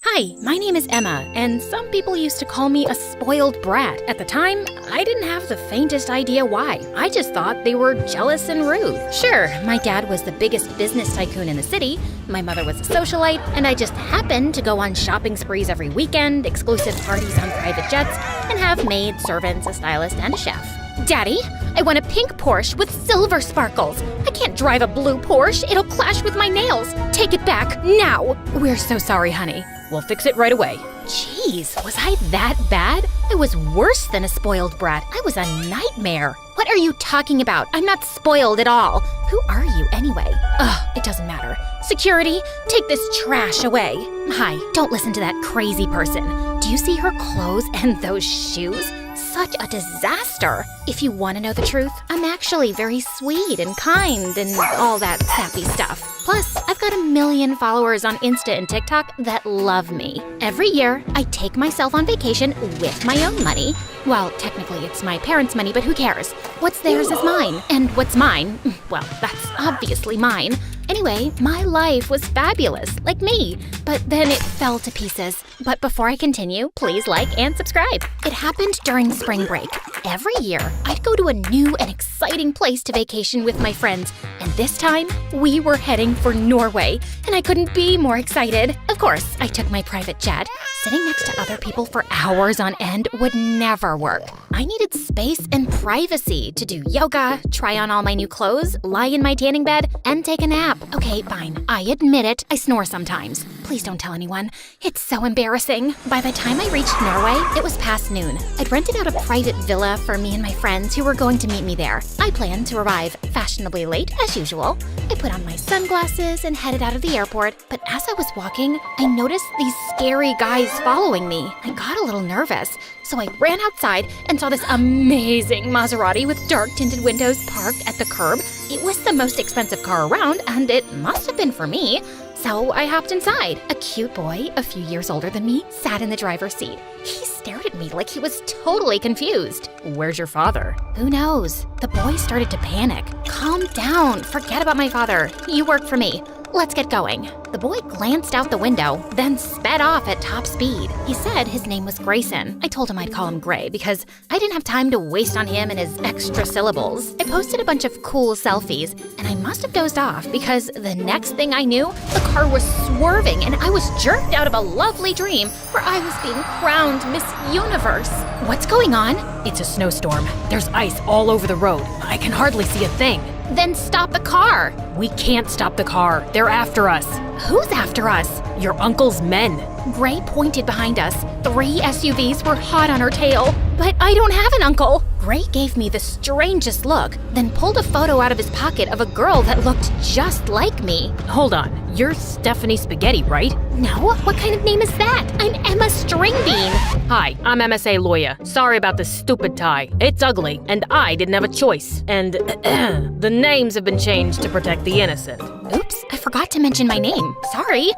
Hi, my name is Emma, and some people used to call me a spoiled brat. At the time, I didn't have the faintest idea why. I just thought they were jealous and rude. Sure, my dad was the biggest business tycoon in the city, my mother was a socialite, and I just happened to go on shopping sprees every weekend, exclusive parties on private jets, and have maids, servants, a stylist, and a chef. Daddy, I want a pink Porsche with silver sparkles. I can't drive a blue Porsche. It'll clash with my nails. Take it back, now. We're so sorry, honey. We'll fix it right away. Jeez, was I that bad? I was worse than a spoiled brat. I was a nightmare. What are you talking about? I'm not spoiled at all. Who are you anyway? Ugh, it doesn't matter. Security, take this trash away. Hi, don't listen to that crazy person. Do you see her clothes and those shoes? Such a disaster. If you want to know the truth, I'm actually very sweet and kind and all that sappy stuff. Plus, I've got 1 million followers on Insta and TikTok that love me. Every year, I take myself on vacation with my own money. Well, technically it's my parents' money, but who cares? What's theirs is mine. And what's mine? Well, that's obviously mine. Anyway, my life was fabulous, like me, but then it fell to pieces. But before I continue, please like and subscribe. It happened during spring break. Every year, I'd go to a new and exciting place to vacation with my friends, and this time, we were heading for Norway, and I couldn't be more excited. Of course, I took my private jet. Sitting next to other people for hours on end would never work. I needed space and privacy to do yoga, try on all my new clothes, lie in my tanning bed, and take a nap. Okay, fine. I admit it. I snore sometimes. Please don't tell anyone. It's so embarrassing. By the time I reached Norway, it was past noon. I'd rented out a private villa for me and my friends who were going to meet me there. I planned to arrive fashionably late, as usual. I put on my sunglasses and headed out of the airport, but as I was walking, I noticed these scary guys following me. I got a little nervous, so I ran outside and saw this amazing Maserati with dark tinted windows parked at the curb. It was the most expensive car around, and it must have been for me. So I hopped inside. A cute boy, a few years older than me, sat in the driver's seat. He stared at me like he was totally confused. Where's your father? Who knows? The boy started to panic. Calm down. Forget about my father. You work for me. Let's get going. The boy glanced out the window, then sped off at top speed. He said his name was Grayson. I told him I'd call him Gray because I didn't have time to waste on him and his extra syllables. I posted a bunch of cool selfies, and I must have dozed off because the next thing I knew, the car was swerving and I was jerked out of a lovely dream where I was being crowned Miss Universe. What's going on? It's a snowstorm. There's ice all over the road. I can hardly see a thing. Then stop the car. We can't stop the car. They're after us. Who's after us? Your uncle's men. Gray pointed behind us. 3 SUVs were hot on her tail. But I don't have an uncle. Gray gave me the strangest look, then pulled a photo out of his pocket of a girl that looked just like me. Hold on. You're Stephanie Spaghetti, right? No, what kind of name is that? I'm Emma Stringbean. Hi, I'm MSA lawyer. Sorry about this stupid tie. It's ugly, and I didn't have a choice. And the names have been changed to protect the innocent. Oops, I forgot to mention my name. Sorry.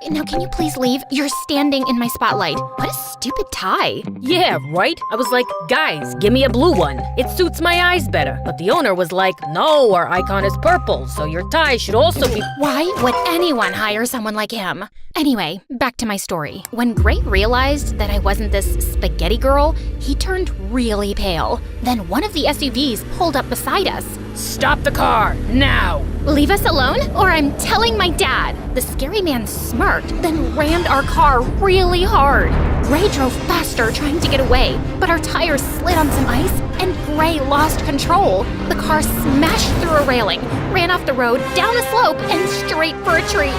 Now can you please leave? You're standing in my spotlight. What a stupid tie. Yeah, right? I was like, guys, give me a blue one. It suits my eyes better. But the owner was like, no, our icon is purple, so your tie should also be... Why would anyone hire someone like him? Anyway, back to my story. When Gray realized that I wasn't this spaghetti girl, he turned really pale. Then one of the SUVs pulled up beside us. Stop the car, now! Leave us alone, or I'm telling my dad. The scary man smirked, then rammed our car really hard. Gray drove faster, trying to get away, but our tires slid on some ice, and Gray lost control. The car smashed through a railing, ran off the road, down a slope, and straight for a tree.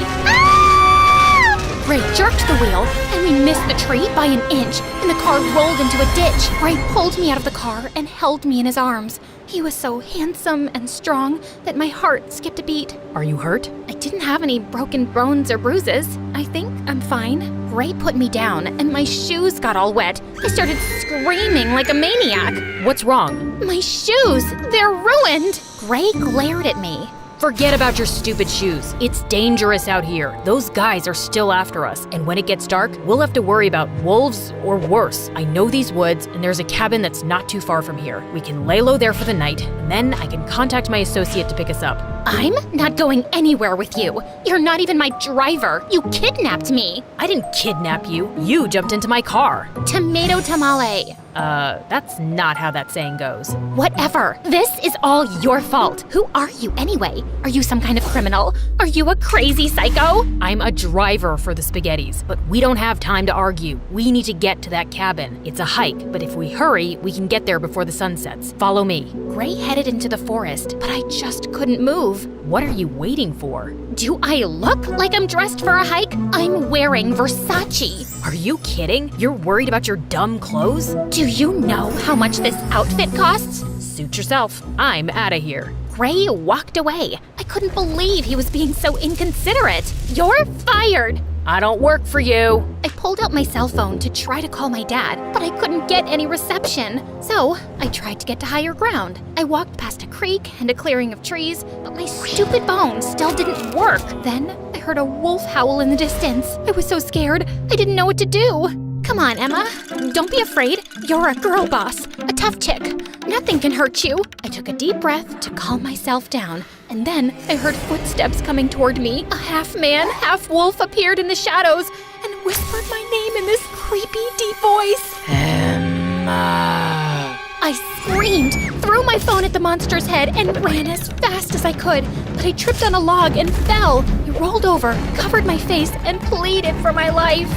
Gray jerked the wheel, and we missed the tree by an inch, and the car rolled into a ditch. Gray pulled me out of the car and held me in his arms. He was so handsome and strong that my heart skipped a beat. Are you hurt? I didn't have any broken bones or bruises. I think I'm fine. Gray put me down, and my shoes got all wet. I started screaming like a maniac. What's wrong? My shoes! They're ruined! Gray glared at me. Forget about your stupid shoes. It's dangerous out here. Those guys are still after us, and when it gets dark, we'll have to worry about wolves or worse. I know these woods, and there's a cabin that's not too far from here. We can lay low there for the night, and then I can contact my associate to pick us up. I'm not going anywhere with you. You're not even my driver. You kidnapped me. I didn't kidnap you. You jumped into my car. Tomato tamale. That's not how that saying goes. Whatever. This is all your fault. Who are you anyway? Are you some kind of criminal? Are you a crazy psycho? I'm a driver for the spaghettis, but we don't have time to argue. We need to get to that cabin. It's a hike, but if we hurry, we can get there before the sun sets. Follow me. Gray headed into the forest, but I just couldn't move. What are you waiting for? Do I look like I'm dressed for a hike? I'm wearing Versace. Are you kidding? You're worried about your dumb clothes? Do you know how much this outfit costs? Suit yourself. I'm out of here. Gray walked away. I couldn't believe he was being so inconsiderate. You're fired. I don't work for you. I pulled out my cell phone to try to call my dad, but I couldn't get any reception. So I tried to get to higher ground. I walked past a creek and a clearing of trees, but my stupid phone still didn't work. Then I heard a wolf howl in the distance. I was so scared, I didn't know what to do. Come on, Emma. Don't be afraid. You're a girl boss, a tough chick. Nothing can hurt you. I took a deep breath to calm myself down, and then I heard footsteps coming toward me. A half-man, half-wolf appeared in the shadows and whispered my name in this creepy, deep voice. Emma. I screamed, threw my phone at the monster's head, and ran as fast as I could. But I tripped on a log and fell. I rolled over, covered my face, and pleaded for my life.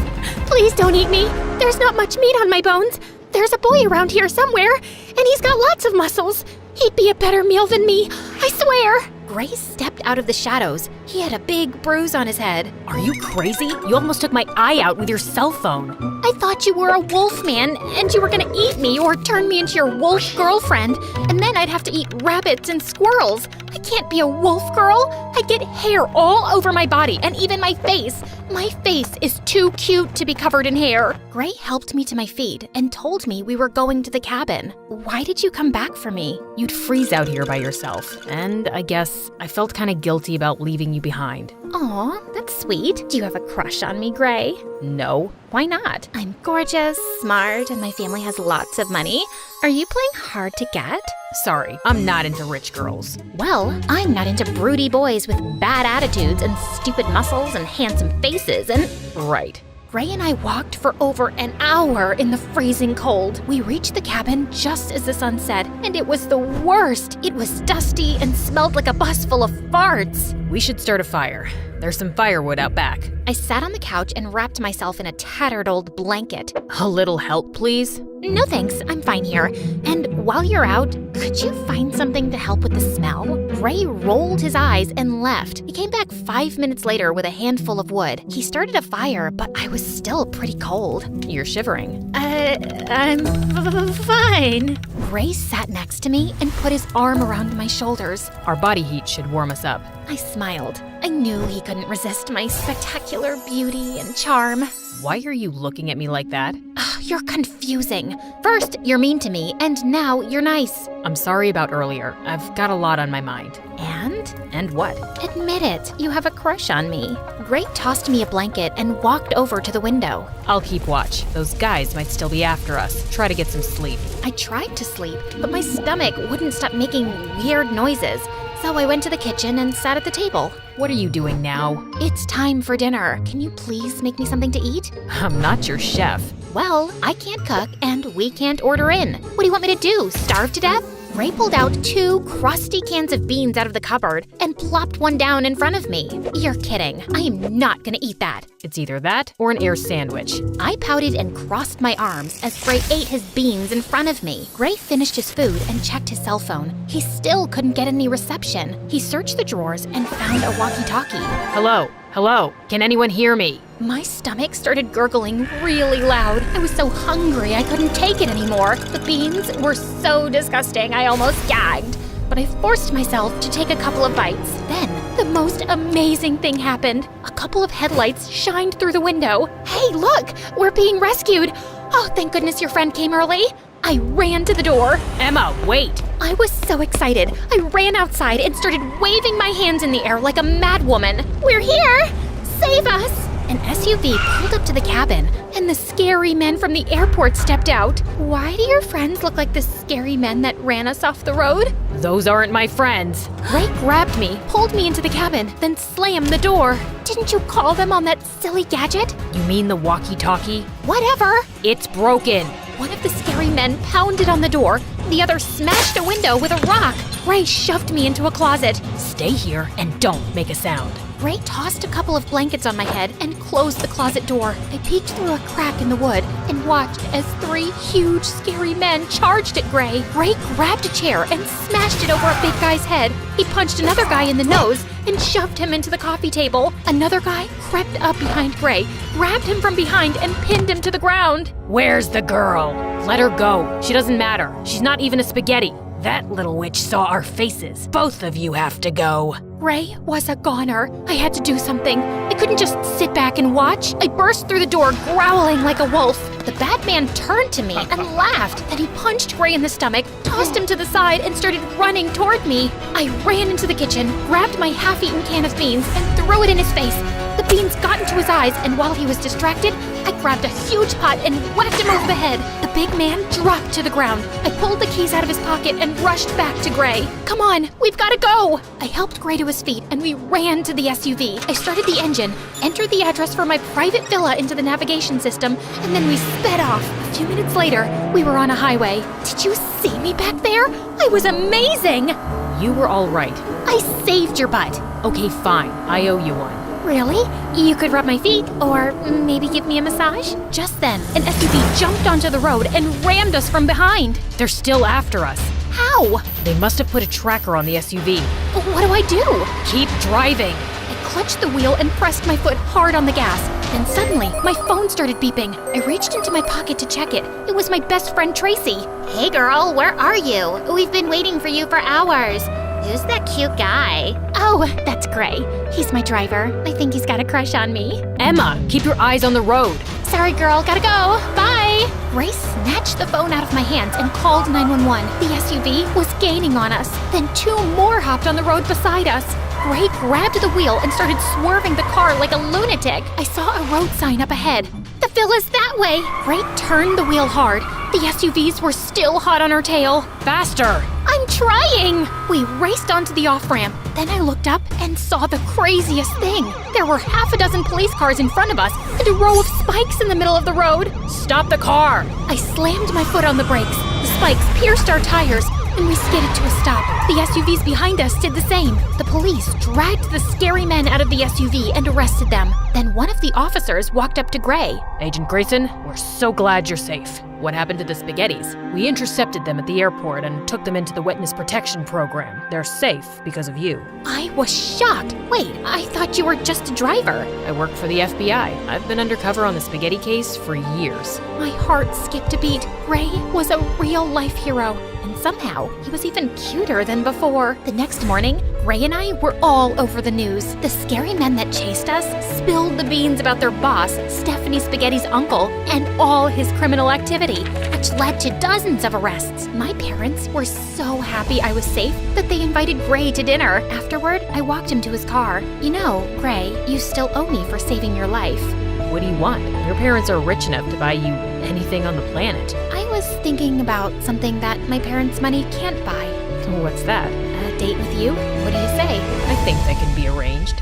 Please don't eat me. There's not much meat on my bones. There's a boy around here somewhere, and he's got lots of muscles. He'd be a better meal than me, I swear. Gray stepped out of the shadows. He had a big bruise on his head. Are you crazy? You almost took my eye out with your cell phone. I thought you were a wolf man, and you were gonna eat me or turn me into your wolf girlfriend, and then I'd have to eat rabbits and squirrels. I can't be a wolf girl. I get hair all over my body and even my face. My face is too cute to be covered in hair. Gray helped me to my feet and told me we were going to the cabin. Why did you come back for me? You'd freeze out here by yourself, and I guess I felt kind of guilty about leaving you behind. Aw, that's sweet. Do you have a crush on me, Gray? No. Why not? I'm gorgeous, smart, and my family has lots of money. Are you playing hard to get? Sorry, I'm not into rich girls. Well, I'm not into broody boys with bad attitudes and stupid muscles and handsome faces and… Right. Gray and I walked for over an hour in the freezing cold. We reached the cabin just as the sun set, and it was the worst. It was dusty and smelled like a bus full of farts. We should start a fire. There's some firewood out back. I sat on the couch and wrapped myself in a tattered old blanket. A little help, please? No thanks, I'm fine here. And while you're out, could you find something to help with the smell? Gray rolled his eyes and left. He came back 5 minutes later with a handful of wood. He started a fire, but I was still pretty cold. You're shivering. I'm fine. Gray sat next to me and put his arm around my shoulders. Our body heat should warm us up. I smiled. I knew he couldn't resist my spectacular beauty and charm. Why are you looking at me like that? You're confusing. First, you're mean to me, and now you're nice. I'm sorry about earlier. I've got a lot on my mind. And? And what? Admit it, you have a crush on me. Gray tossed me a blanket and walked over to the window. I'll keep watch. Those guys might still be after us. Try to get some sleep. I tried to sleep, but my stomach wouldn't stop making weird noises. So I went to the kitchen and sat at the table. What are you doing now? It's time for dinner. Can you please make me something to eat? I'm not your chef. Well, I can't cook and we can't order in. What do you want me to do, starve to death? Ray pulled out 2 crusty cans of beans out of the cupboard and plopped one down in front of me. You're kidding. I am not gonna eat that. It's either that or an air sandwich. I pouted and crossed my arms as Gray ate his beans in front of me. Gray finished his food and checked his cell phone. He still couldn't get any reception. He searched the drawers and found a walkie-talkie. Hello? Hello? Can anyone hear me? My stomach started gurgling really loud. I was so hungry I couldn't take it anymore. The beans were so disgusting I almost gagged. But I forced myself to take a couple of bites. Then, the most amazing thing happened. A couple of headlights shined through the window. Hey, look! We're being rescued! Oh, thank goodness your friend came early. I ran to the door. Emma, wait! I was so excited. I ran outside and started waving my hands in the air like a madwoman. We're here! Save us! An SUV pulled up to the cabin, and the scary men from the airport stepped out. Why do your friends look like the scary men that ran us off the road? Those aren't my friends. Gray grabbed me, pulled me into the cabin, then slammed the door. Didn't you call them on that silly gadget? You mean the walkie-talkie? Whatever. It's broken. One of the scary men pounded on the door. The other smashed a window with a rock. Gray shoved me into a closet. Stay here and don't make a sound. Gray tossed a couple of blankets on my head and closed the closet door. I peeked through a crack in the wood and watched as 3 huge, scary men charged at Gray. Gray grabbed a chair and smashed it over a big guy's head. He punched another guy in the nose and shoved him into the coffee table. Another guy crept up behind Gray, grabbed him from behind, and pinned him to the ground. Where's the girl? Let her go. She doesn't matter. She's not even a spaghetti. That little witch saw our faces. Both of you have to go. Gray was a goner. I had to do something. I couldn't just sit back and watch. I burst through the door, growling like a wolf. The bad man turned to me and laughed. Then he punched Gray in the stomach, tossed him to the side, and started running toward me. I ran into the kitchen, grabbed my half-eaten can of beans, and threw it in his face. The beans got into his eyes, and while he was distracted, I grabbed a huge pot and whacked him over the head. The big man dropped to the ground. I pulled the keys out of his pocket and rushed back to Gray. Come on, we've got to go! I helped Gray to his feet, and we ran to the SUV. I started the engine, entered the address for my private villa into the navigation system, and then we sped off. A few minutes later, we were on a highway. Did you see me back there? I was amazing! You were all right. I saved your butt. Okay, fine. I owe you one. Really? You could rub my feet, or maybe give me a massage? Just then, an SUV jumped onto the road and rammed us from behind. They're still after us. How? They must have put a tracker on the SUV. What do I do? Keep driving. I clutched the wheel and pressed my foot hard on the gas. Then suddenly, my phone started beeping. I reached into my pocket to check it. It was my best friend, Tracy. Hey girl, where are you? We've been waiting for you for hours. Who's that cute guy? Oh, that's Gray. He's my driver. I think he's got a crush on me. Emma, keep your eyes on the road. Sorry, girl. Gotta go. Bye. Gray snatched the phone out of my hands and called 911. The SUV was gaining on us. Then 2 more hopped on the road beside us. Gray grabbed the wheel and started swerving the car like a lunatic. I saw a road sign up ahead. The villa's that way. Gray turned the wheel hard. The SUVs were still hot on our tail. Faster! I'm trying! We raced onto the off-ramp. Then I looked up and saw the craziest thing. There were half a dozen police cars in front of us and a row of spikes in the middle of the road. Stop the car! I slammed my foot on the brakes. The spikes pierced our tires, and we skidded to a stop. The SUVs behind us did the same. The police dragged the scary men out of the SUV and arrested them. Then one of the officers walked up to Gray. Agent Grayson, we're so glad you're safe. What happened to the spaghettis? We intercepted them at the airport and took them into the witness protection program. They're safe because of you. I was shocked. Wait, I thought you were just a driver. I work for the FBI. I've been undercover on the spaghetti case for years. My heart skipped a beat. Gray was a real-life hero. And somehow, he was even cuter than before. The next morning, Gray and I were all over the news. The scary men that chased us spilled the beans about their boss, Stephanie Spaghetti's uncle, and all his criminal activity, which led to dozens of arrests. My parents were so happy I was safe that they invited Gray to dinner. Afterward, I walked him to his car. You know, Gray, you still owe me for saving your life. What do you want? Your parents are rich enough to buy you anything on the planet. I was thinking about something that my parents' money can't buy. What's that? A date with you? What do you say? I think that can be arranged.